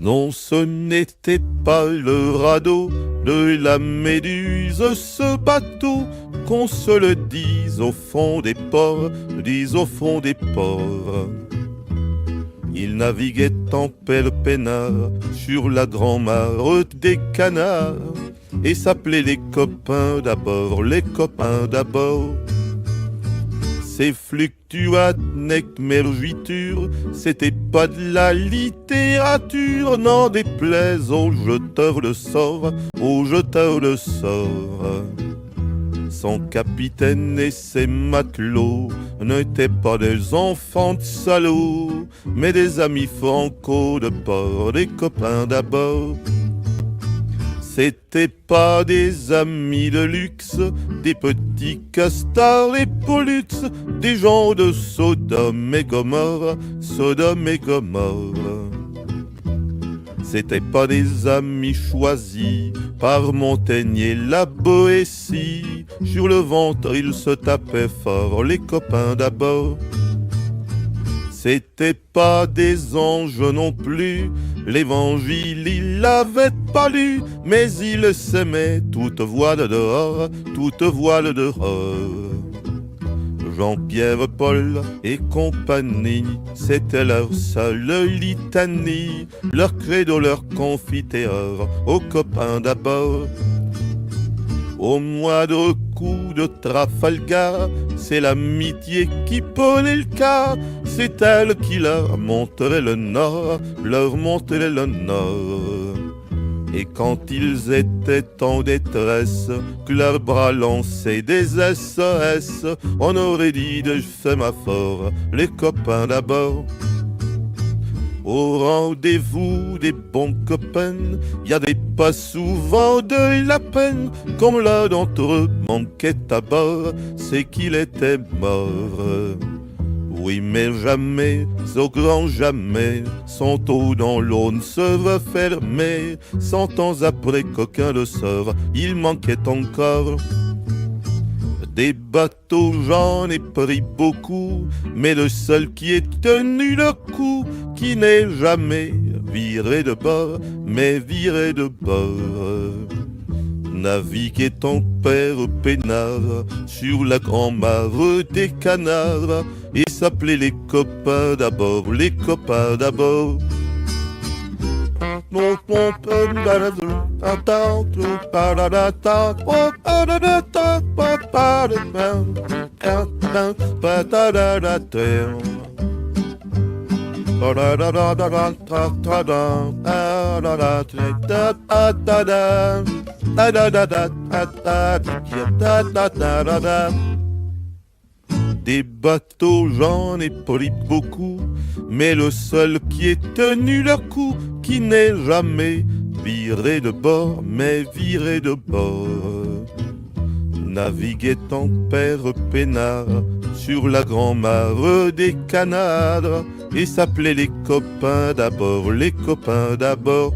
Non, ce n'était pas le radeau de la Méduse, ce bateau, qu'on se le dise au fond des ports, dise au fond des ports. Il naviguait en père peinard sur la grand-mare des canards et s'appelait les copains d'abord, les copains d'abord. Ces fluctuates mergitures, c'était pas de la littérature, n'en déplaise aux jeteurs de sorts, aux jeteurs de sorts. Son capitaine et ses matelots n'étaient pas des enfants de salauds, mais des amis franco de port, des copains d'abord. C'étaient pas des amis de luxe, des petits castors et pollux, des gens de Sodome et Gomorre, Sodome et Gomorre. C'étaient pas des amis choisis par Montaigne et la Boétie. Sur le ventre ils se tapaient fort, les copains d'abord. C'étaient pas des anges non plus, l'évangile il l'avait pas lu, mais ils s'aimaient toute voile dehors, toute voile dehors. Jean-Pierre, Paul et compagnie, c'était leur seule litanie, leur credo, leur confiteor, aux copains d'abord. Au moindre coup de Trafalgar, c'est l'amitié qui prenait le cas, c'est elle qui leur montrait le nord, leur montrait le nord. Et quand ils étaient en détresse, que leurs bras lançaient des SOS, on aurait dit de sémaphore, les copains d'abord. Au rendez-vous des bons copains, y avait pas souvent de la peine. Comme l'un d'entre eux manquait à bord, c'est qu'il était mort. Oui, mais jamais, au grand jamais, son taux dans l'Aune se va fermer. 100 ans après qu'aucun le sort, il manquait encore. Des bateaux, j'en ai pris beaucoup, mais le seul qui ait tenu le coup, qui n'est jamais viré de bord, mais viré de bord. Naviguait en père peinard sur la grand-mare des canards et s'appelait les copains d'abord, les copains d'abord. Des bateaux, j'en ai pris beaucoup, mais le seul qui ait tenu leur coup, qui n'est jamais viré de bord, mais viré de bord. Naviguait en père peinard sur la grand-mare des canards et s'appelait les copains d'abord, les copains d'abord.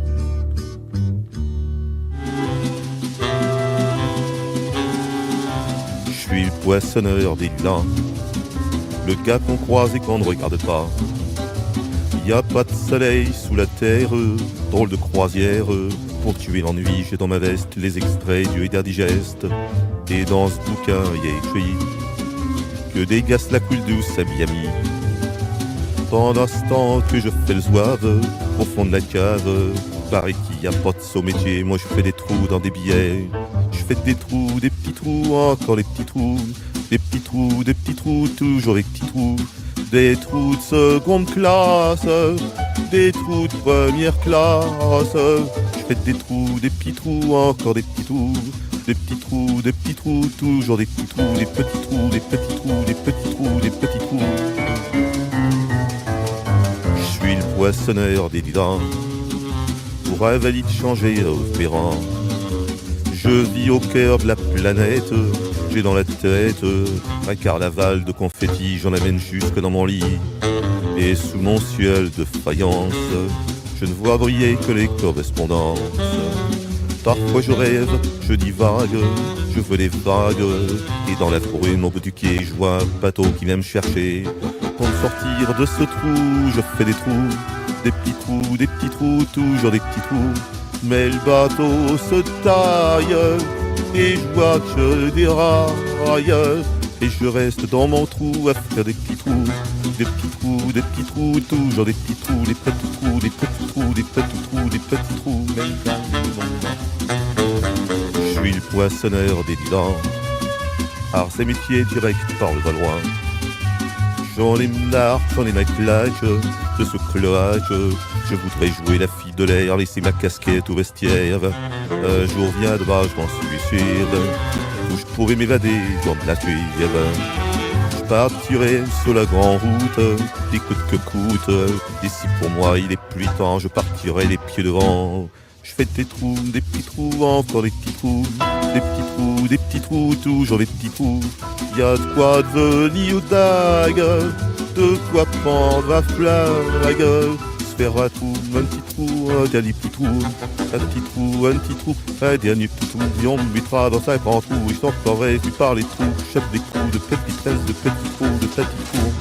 Je suis le poissonneur des langues, le gars qu'on croise et qu'on ne regarde pas. Y a pas de soleil sous la terre, drôle de croisière. Pour tuer l'ennui, j'ai dans ma veste les extraits du Héder Digeste. Et dans ce bouquin, y a écrit que dégasse la coule douce à Miami. Pendant ce temps que je fais le zouave au fond de la cave, paraît qu'il y a pas de saut métier. Moi je fais des trous dans des billets. Je fais des trous, des petits trous, encore des petits trous. Des petits trous, des petits trous, toujours des petits trous. Des trous de seconde classe, des trous de première classe. Je fais des trous, des petits trous, encore des petits trous. Des petits trous, des petits trous, toujours des petits trous. Des petits trous, des petits trous, des petits trous, des petits trous. Je suis le poissonneur des didans, pour un valide changer opérant. Je vis au cœur de la planète, j'ai dans la tête un carnaval de confettis, j'en amène jusque dans mon lit. Et sous mon ciel de faïence, je ne vois briller que les correspondances. Parfois je rêve, je divague, je veux des vagues. Et dans la brume au bout du quai, je vois un bateau qui vient me chercher. Pour me sortir de ce trou, je fais des trous des petits trous, toujours des petits trous. Mais le bateau se taille et je vois que je déraille. Et je reste dans mon trou à faire des petits trous, des petits trous, des petits trous, toujours des petits trous, des petits trous, des petits trous, des petits trous, des petits trous. Je suis le poissonneur des Dylans, art c'est métier direct par le Valois. J'en ai marre, j'en ai ma claque de ce cloaque. Je voudrais jouer la fille de l'air, laisser ma casquette au vestiaire. Un jour viendra, je m'en suis sûr, où je pourrais m'évader comme la suivre. Je partirai sur la grande route, et coûte que coûte. Ici pour moi il est plus temps, je partirai les pieds devant. Je fais des trous, des petits trous, encore des petits trous, des petits trous, des petits trous, toujours des petits trous. Y a de quoi devenir dague, de quoi prendre à flag, se faire un trou, un petit trou, un dernier petit trou, un petit trou, un petit trou, un dernier petit trou. Et on me mettra dans un grand trou, et je t'entendrai plus par les trous, chef des trous, de petites tresses, de petits trous, de petits trous.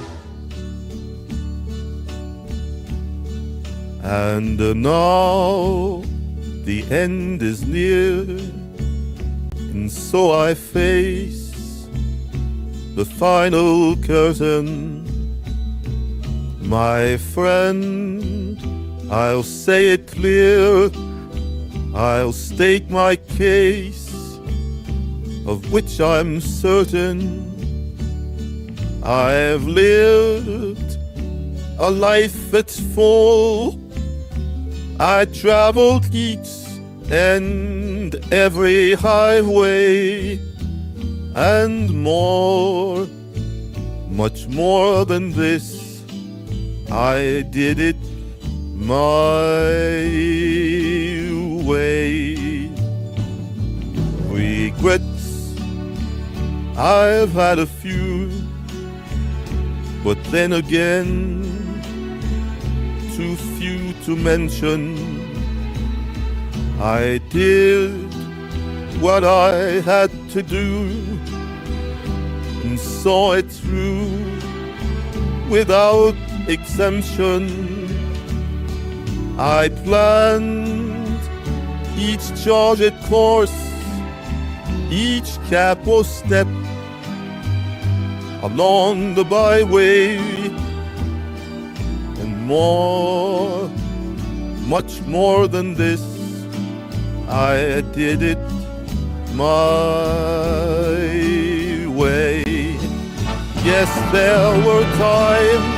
And now the end is near, and so I face the final curtain. My friend, I'll say it clear, I'll state my case, of which I'm certain. I've lived a life that's full. I traveled each and every highway, and more, much more than this. I did it my way. Regrets, I've had a few, but then again, too few to mention. I did what I had to do and saw it through without exemption. I planned each charted course, each cap or step along the byway, and more, much more than this, I did it my way. Yes, there were times,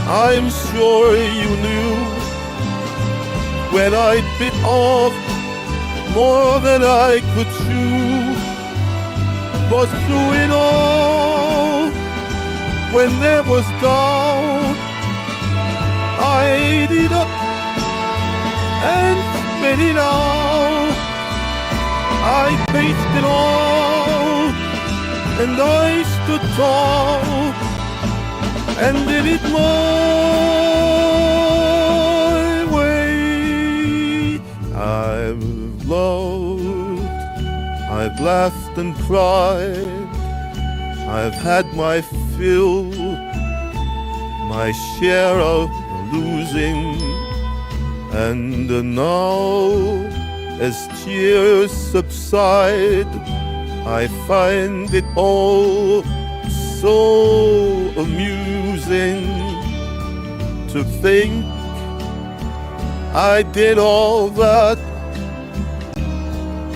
I'm sure you knew, when I bit off more than I could chew. But through it all, when there was doubt, I ate it up and spit it out. I faced it all, and I stood tall, and did it my way. I've loved, I've laughed and cried, I've had my fill, my share of losing, and now as tears subside, I find it all so amusing to think I did all that,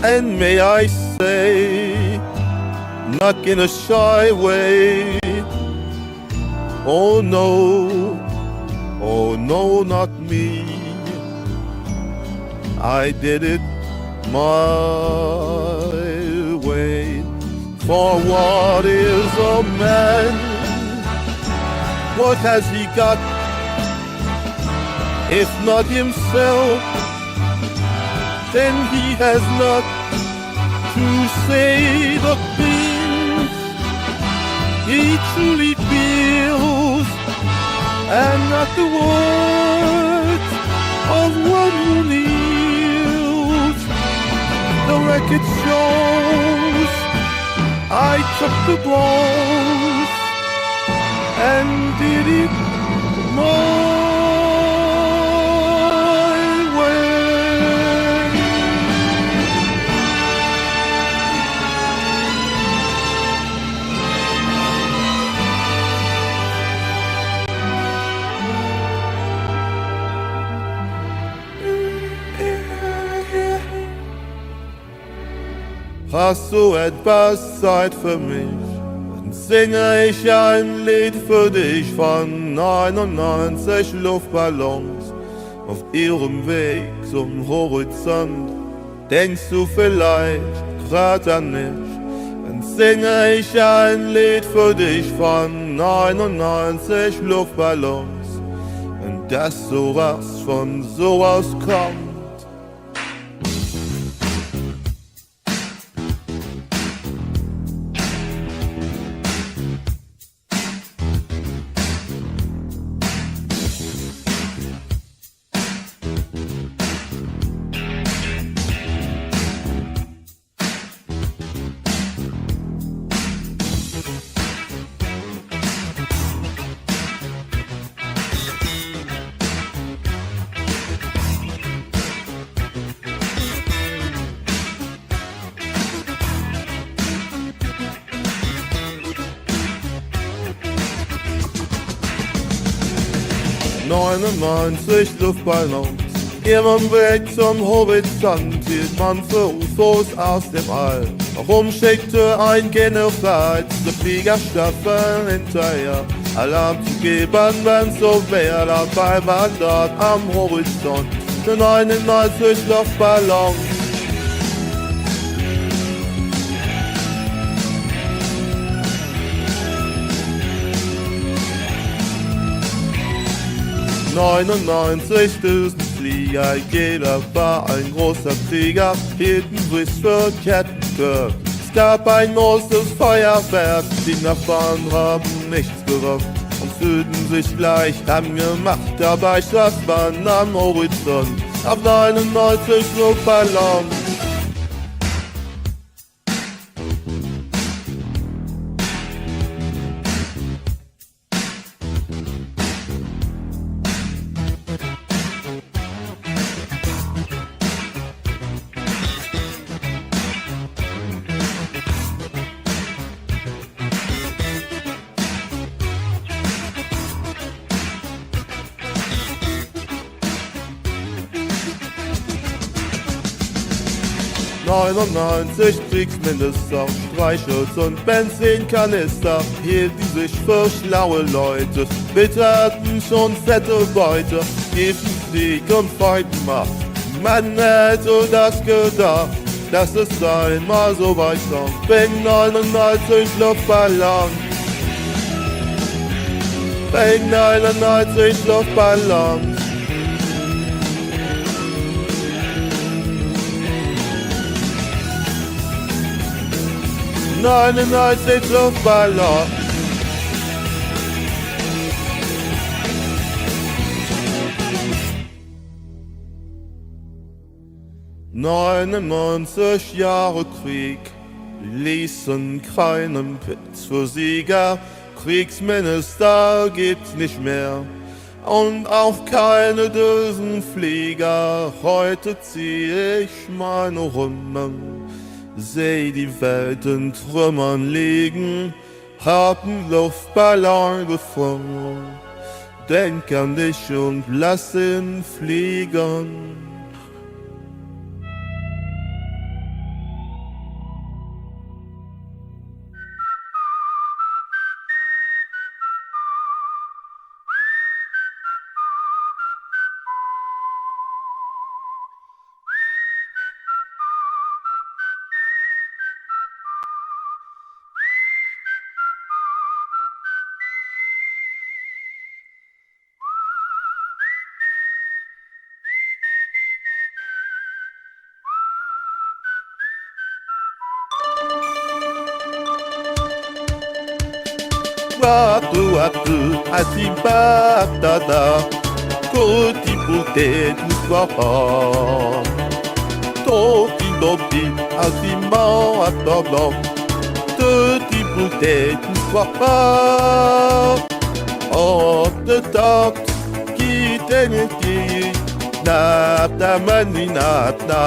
and may I say, not in a shy way, oh no, not me. I did it my way. For what is a man? What has he got if not himself? Then he has not to say the things he truly feels, and not the words of one who kneels. The record shows I took the blows and did it my hast so etwas Zeit für mich, dann singe ich ein Lied für dich von 99 Luftballons auf ihrem Weg zum Horizont. Denkst du vielleicht grad an mich, dann singe ich ein Lied für dich von 99 Luftballons. Und dass sowas von sowas kommt. 99 Luftballons, ihrem Weg zum Horizont hielt man für UFOs aus dem All. Warum schickte ein General die Fliegerstaffel hinterher? Alarm zu geben, wenn so wär, dabei war dort am Horizont 99 Luftballons. Düsenflieger, jeder war ein großer Krieger, hielten sich für Kettenberg. Es gab ein großes Feuerwerk, die Nachbarn haben nichts gerafft und fühlten sich gleich angemacht. Dabei saß man am Horizont auf 99 Luftballons. Kriegsminister, Streichholz und Benzinkanister hielten sich für schlaue Leute, witterten schon fette Beute, giefen Krieg und Feudenmacht. Man hätte das gedacht, dass es einmal so weit kommt. Wegen 99 Luftballons, wegen 99 Luftballons. 99 Luftballons. ...99 Jahre Krieg ließen keinen Pitz für Sieger. Kriegsminister gibt's nicht mehr und auch keine Düsenflieger. Heute zieh ich meine Runden, seh die Welt in Trümmern liegen, hab einen Luftballon gefunden, denk an dich und lass ihn fliegen. Atu atu asimba tada, koti pute tukwapa. Toki toki asimba atada, koti pute tukwapa. Oh the top, kiteneti, nata mani nata.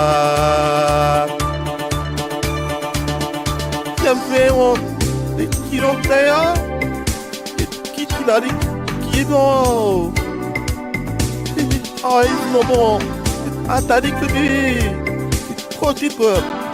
Yamfewo, kirotea. Daddy, qui est bon? Ah, ils sont bons. Ah, t'as dit que tu es trop type.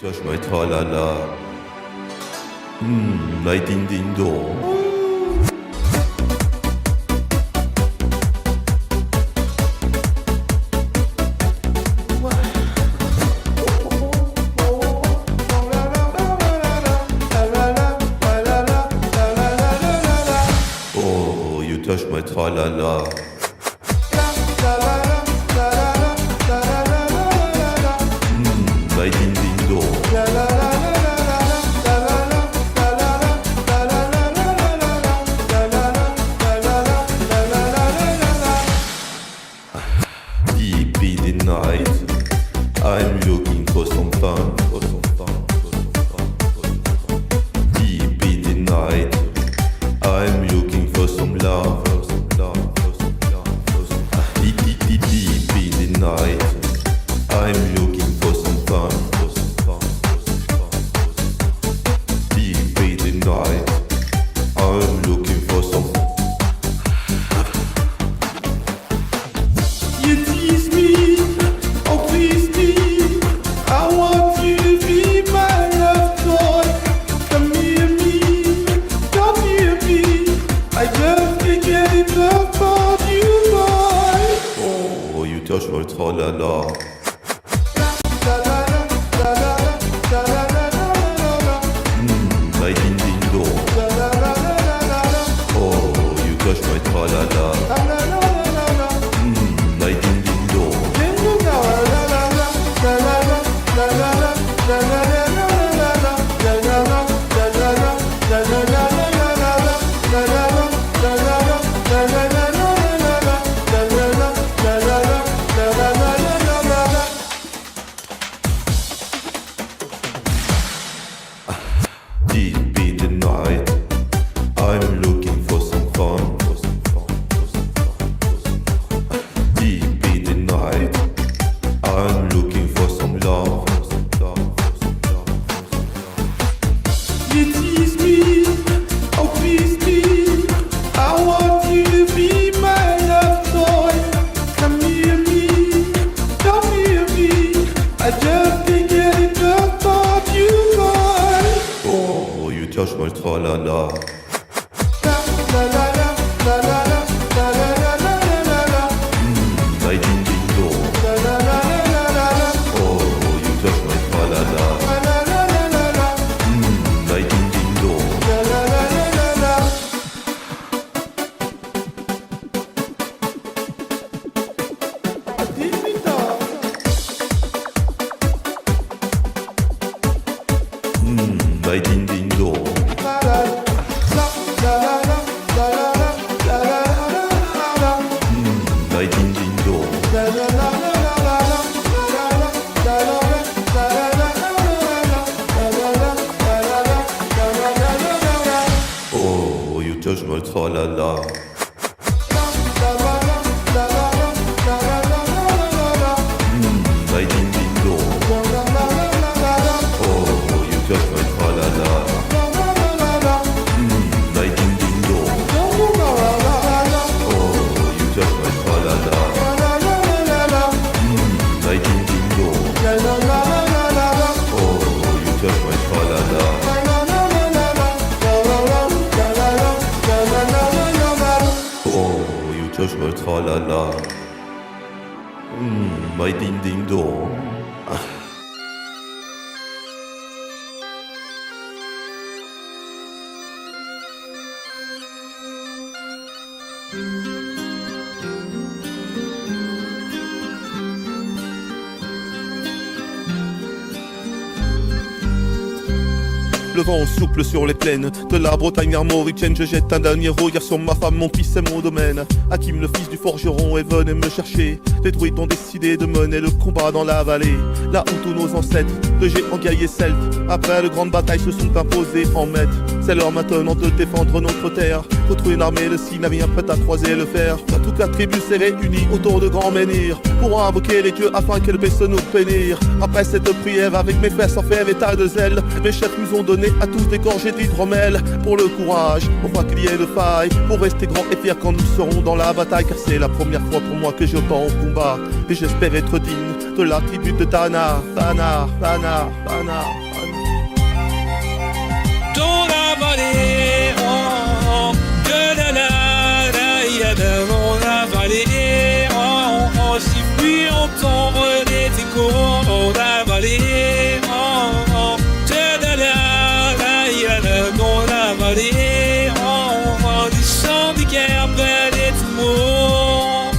Touch my tra-la-la. My ding-ding-dong. Oh, you touch my tra-la-la. My ding-ding-dong. Deep in the night, I'm looking for some fun. Deep in the night, I'm looking for some love. Deep in the night, I'm looking for some fun. Deep in the night, I'm looking for some. You tease me, oh please me. I want you to be my love toy. Come near me, come near me. I just can't get enough of you, boy. Oh, you touch my tra-la-la. My ding-ding-dong. Oh, you touch my tra-la-la. My ding-ding-dong. Deep in the night, I'm looking for some fun. Deep in the night, I'm looking for some love. You tease me, oh please me. I want you to be my love toy. Come near me, come near me. I just can't get enough of you, boy. Oh, you touch my tra-la-la. My ding-ding-dong. Oh, you touch my tra-la-la. My ding-ding-dong. My ding-ding-dong. My ding-ding-dong. Oh, you touch my tra-la-la. My ding-ding-dong. Oh, you touch my tra-la-la. My ding-ding-dong. Oh, you touch my tra-la-la. My ding-ding-dong. Oh, you touch my tra-la-la. Oh, you touch my tra-la-la. My ding-ding-dong. Le vent souple sur les plaines de la Bretagne armoricaine. Je jette un dernier regard sur ma femme, mon fils et mon domaine. Hakim, le fils du forgeron, est venu me chercher. Les druides ont décidé de mener le combat dans la vallée, là où tous nos ancêtres de géants guerriers celtes. Après de grandes batailles se sont imposées en maîtres. C'est l'heure maintenant de défendre notre terre. Faut trouver une armée de 6 navires prête à croiser le fer. Toute la tribu s'est réunie autour de grands menhirs pour invoquer les dieux afin qu'elle puisse nous bénir. Après cette prière avec mes fesses en fer et taille de zèle, mes chefs nous ont donné à tous des gorgées d'hydromel. Pour le courage, on voit qu'il y ait de faille, pour rester grand et fier quand nous serons dans la bataille. Car c'est la première fois pour moi que je pars au combat, et j'espère être digne de la tribu de Tana, Tana, Tana, Tana, Tana. Dans la vallée, oh, de la dans la vallée, oh, si puis entendre des échos dans la vallée, oh, de la dans la vallée, oh, du sang des guerres près des mots.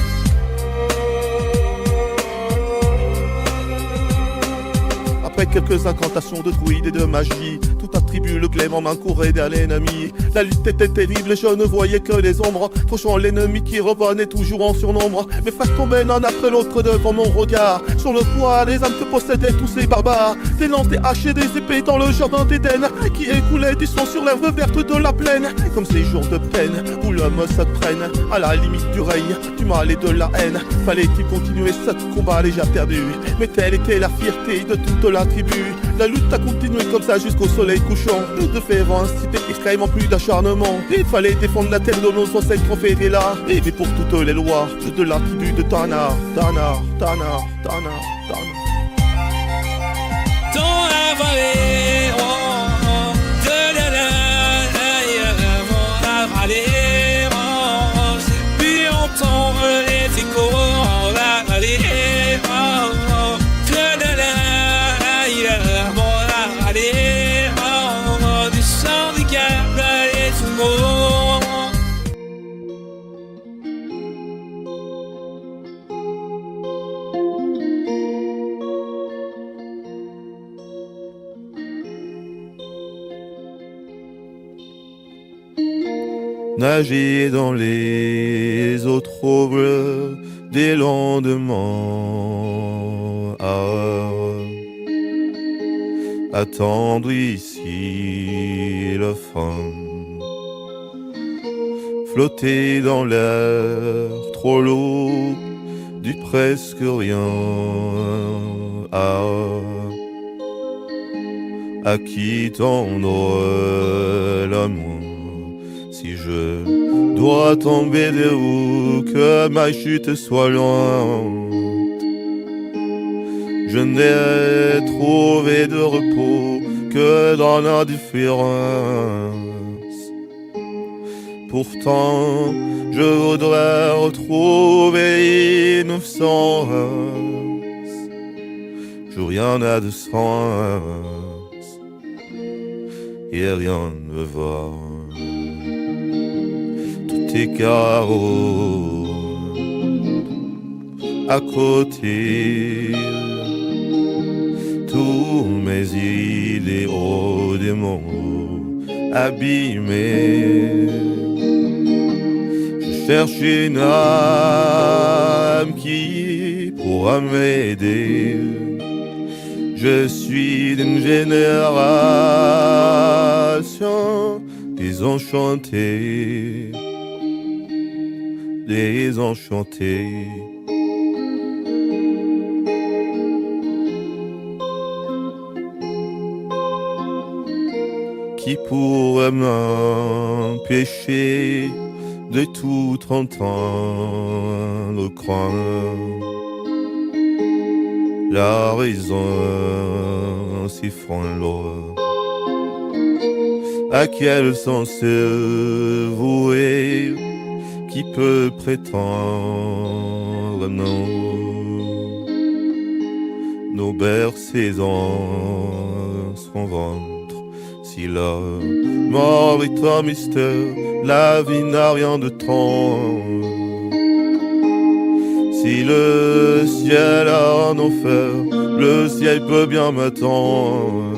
Après quelques incantations de druides et de magie, tout attribue le glaive en main courait vers l'ennemi. La lutte était terrible et je ne voyais que les ombres, fauchant l'ennemi qui revenait toujours en surnombre. Mes frères tombaient l'un après l'autre devant mon regard, sur le poids des âmes que possédaient tous ces barbares. Des lances, des haches et des épées dans le jardin d'Éden, qui écoulaient du sang sur l'herbe verte de la plaine. Comme ces jours de peine où l'homme se prenne à la limite du règne, du mal et de la haine. Fallait-il continuer ce combat déjà perdu? Mais telle était la fierté de toute la tribu. La lutte a continué comme ça jusqu'au soleil couchant. Nous de faire inciter extrêmement plus d'acharnement. Il fallait défendre la terre de nos ancêtres enferrés là. Et pour toutes les lois de la tribu de Tana, Tana, Tana, Tana, Tana. Dans la vallée, oh, de la vallée, oh, c'est puis entendre les échos dans la vallée, oh, de la vallée, oh, du sang des guerres et tout le monde. Nager dans les eaux troubles des lendemains, attendre ici la fin, flotter dans l'air trop lourd du presque rien, à qui tendre la main. Si je dois tomber de haut, que ma chute soit lente, je n'ai trouvé de repos que dans l'indifférence. Pourtant, je voudrais retrouver innocence. Plus rien n'a de sens et rien ne va. Tout est chaos à côté. Tous mes idéaux démons abîmés. Je cherche une âme qui pourra m'aider. Je suis d'une génération désenchantée, désenchantée. Qui pourrait m'empêcher de tout entendre, craindre la raison s'effondre. À quel sens se vouer? Qui peut prétendre non? Nos bercés dans son ventre. Si la mort est un mystère, la vie n'a rien de temps. Si le ciel a un enfer, le ciel peut bien m'attendre.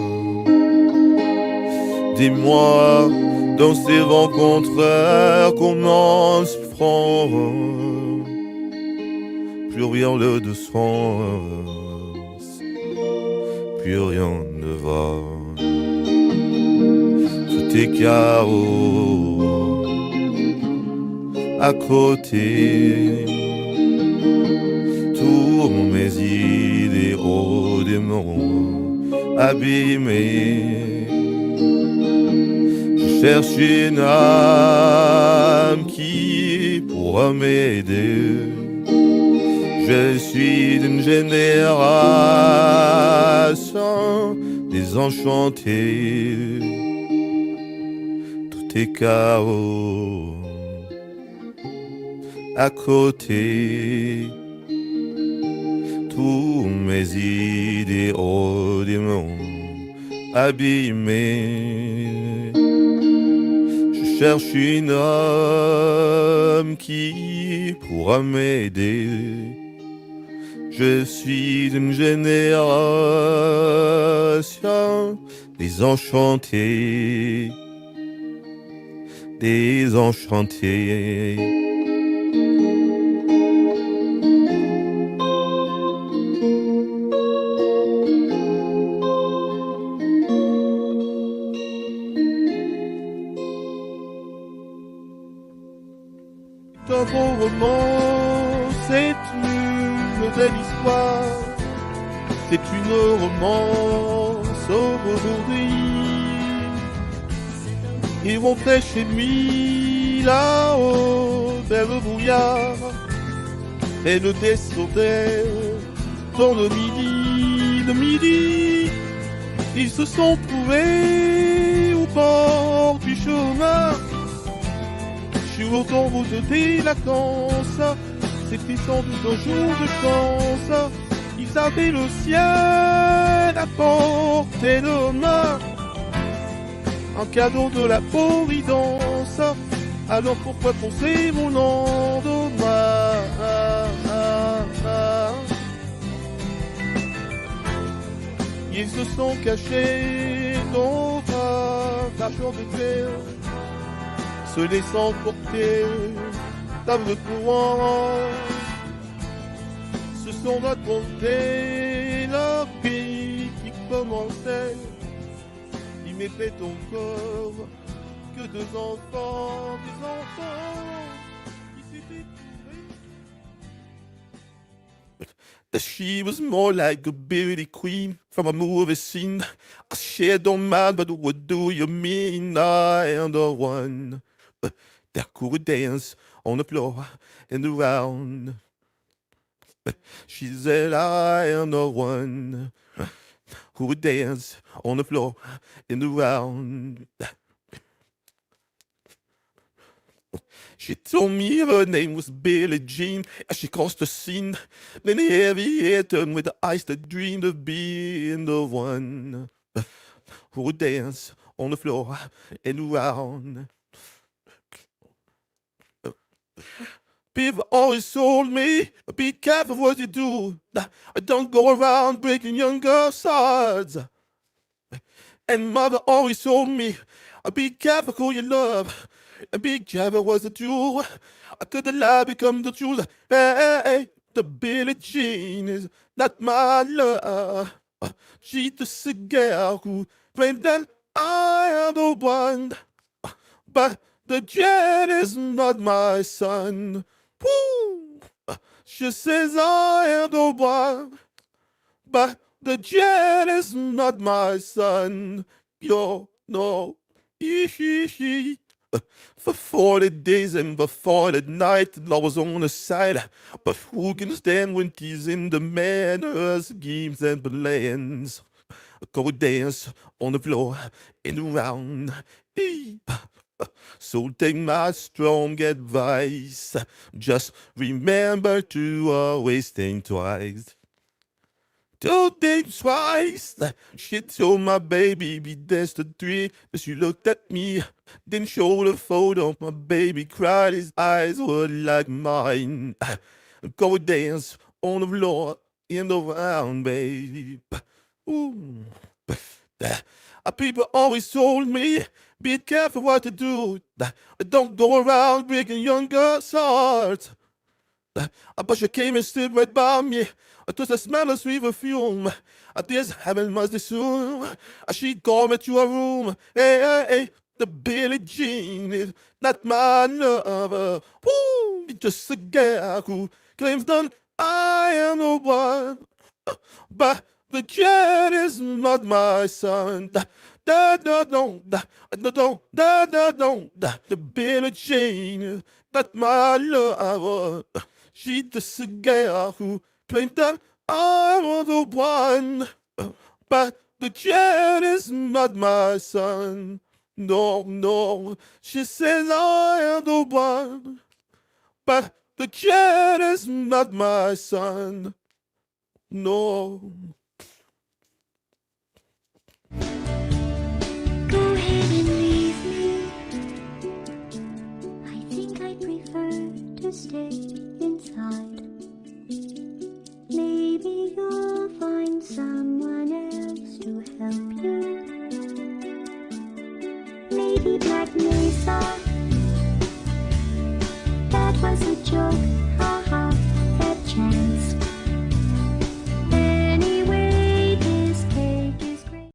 Dis-moi, dans ces vents contraires, comment se prend? Plus rien de sens, plus rien ne va. Tout est chaos à côté. Tous mes idéaux démons abîmés. Je cherche une âme qui pourra m'aider. Je suis d'une génération désenchantée. Tout est chaos à côté. Tous mes idéaux démons abîmés. Je cherche une âme qui pourra m'aider. Je suis d'une génération désenchantée, désenchantée. Un beau roman, c'est une belle histoire, c'est une romance aujourd'hui. Ils vont chez nuit, là-haut, vers le brouillard, et le descendait dans le midi, ils se sont trouvés au bord du chemin. Sur autant vous jeter la danse, c'était sans doute un jour de chance. Ils avaient le ciel à portée de main, un cadeau de la providence. Alors pourquoi penser mon lendemain? Ils se sont cachés dans un cachot de terre, se laissant porter dans le courant, se sont racontés la vie qui commençait. Il m'était encore que deux enfants, qui s'étaient trouvés. She was more like a beauty queen from a movie scene. I said, don't mind, but what do you mean? I am the one that could dance on the floor and around. She said, I am the one who would dance on the floor and around. She told me her name was Billie Jean, as she crossed the scene. Then the heavy hair turned with the eyes that dreamed of being the one who would dance on the floor and around. People always told me, be careful what you do. Don't go around breaking young girls' hearts. And mother always told me, be careful who you love. Be careful what's the truth. Could the lie become the truth? Hey, the Billie Jean is not my love. She's just a girl who claimed that I am the one. But the jet is not my son. Woo! She says I am the one, but the jet is not my son. Yo, no, For 40 days and for 40 nights, I was on the side. But who can stand when he's in the manners, schemes, and plans? Go dance on the floor and around. So take my strong advice. Just remember to always think twice. Don't think twice. She told my baby we danced to three, but she looked at me, then showed a photo. My baby cried, his eyes were like mine. Go dance on the floor in the round, baby. Ooh. People always told me, be careful what to do. Don't go around breaking young girls' hearts. But she came and stood right by me. To the smell of sweet perfume, this heaven must assume. She called me to a room. Hey, hey, hey, the Billie Jean is not my lover. Woo, it's just a girl who claims that I am the one. But the jet is not my son. Da da da da da da da da da da. The Billie Jean is not my lover. She's just a girl who claims that I'm the one. But the jet is not my son. No, no, she says I am the one. But the jet is not my son. No. Go ahead and leave me. I think I prefer to stay inside. Maybe you'll find someone else to help you. Maybe Black Mesa